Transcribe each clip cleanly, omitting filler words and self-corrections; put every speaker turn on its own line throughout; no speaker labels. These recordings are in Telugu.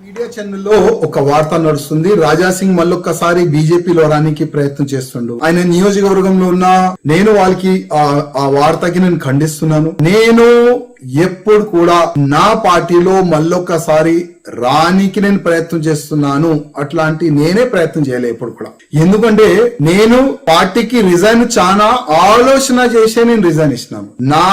మీడియా ఛానల్లో ఒక వార్త నడుస్తుంది. రాజాసింగ్ మళ్ళొక్కసారి బీజేపీలో రానికి ప్రయత్నం చేస్తుండు. ఆయన నియోజకవర్గంలో ఉన్న నేను వాళ్ళకి ఆ వార్తకి నేను ఖండిస్తున్నాను. నేను ఎప్పుడు కూడా నా పార్టీలో మళ్ళొక్కసారి రానికి నేను ప్రయత్నం చేస్తున్నాను. అట్లాంటి నేనే ప్రయత్నం చేయలే ఎప్పుడు కూడా. ఎందుకంటే నేను పార్టీకి రిజైన్ చాలా ఆలోచన చేసే నేను రిజైన్ ఇచ్చినాను. నా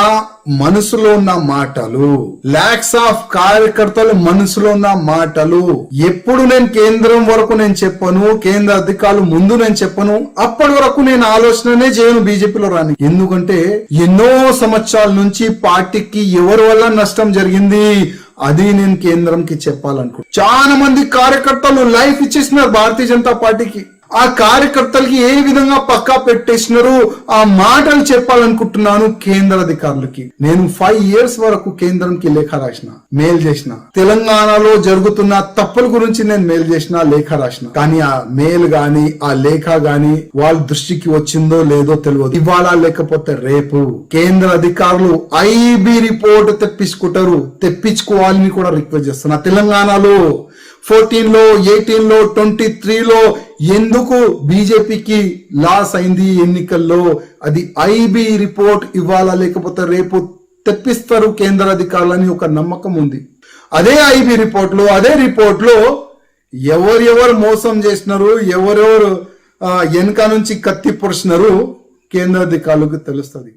మనసులో ఉన్న మాటలు, లాక్స్ ఆఫ్ కార్యకర్తలు మనసులో ఉన్న మాటలు ఎప్పుడు నేను కేంద్రం వరకు నేను చెప్పను, కేంద్ర అధికారులు ముందు నేను చెప్పను. అప్పటి వరకు నేను ఆలోచననే చేయను బీజేపీలో రాని. ఎందుకంటే ఎన్నో సంవత్సరాల నుంచి పార్టీకి ఎవరి వల్ల నష్టం జరిగింది అది నేను కేంద్రంకి చెప్పాలనుకుంటున్నాను. చాలా మంది కార్యకర్తలు లైఫ్ ఇచ్చేసినారు భారతీయ జనతా పార్టీకి. ఆ కార్యకర్తలకి ఏ విధంగా పక్కా పెట్టేసినారు ఆ మాటలు చెప్పాలనుకుంటున్నాను కేంద్ర అధికారులకి. నేను 5 years వరకు కేంద్రంకి లేఖ రాసిన, మెయిల్ చేసిన. తెలంగాణలో జరుగుతున్న తప్పుల గురించి నేను మెయిల్ చేసిన, లేఖ రాసిన. కానీ ఆ మెయిల్ గాని ఆ లేఖ గాని వాళ్ళ దృష్టికి వచ్చిందో లేదో తెలియదు. ఇవాళ లేకపోతే రేపు కేంద్ర అధికారులు ఐబీ రిపోర్ట్ తెప్పించుకుంటారు. తెప్పించుకోవాలని కూడా రిక్వెస్ట్ చేస్తున్నా. తెలంగాణలో 14లో 18లో 23లో ఎందుకు బీజేపీకి లాస్ అయింది ఎన్నికల్లో, అది ఐబీ రిపోర్ట్ ఇవ్వాలా లేకపోతే రేపు తెప్పిస్తారు కేంద్ర అధికారులని ఒక నమ్మకం ఉంది. అదే ఐబీ రిపోర్ట్లో ఎవరెవరు మోసం చేసినారు, ఎవరెవరు వెనక నుంచి కత్తి పొడిచినారు కేంద్ర అధికారులకు తెలుస్తుంది.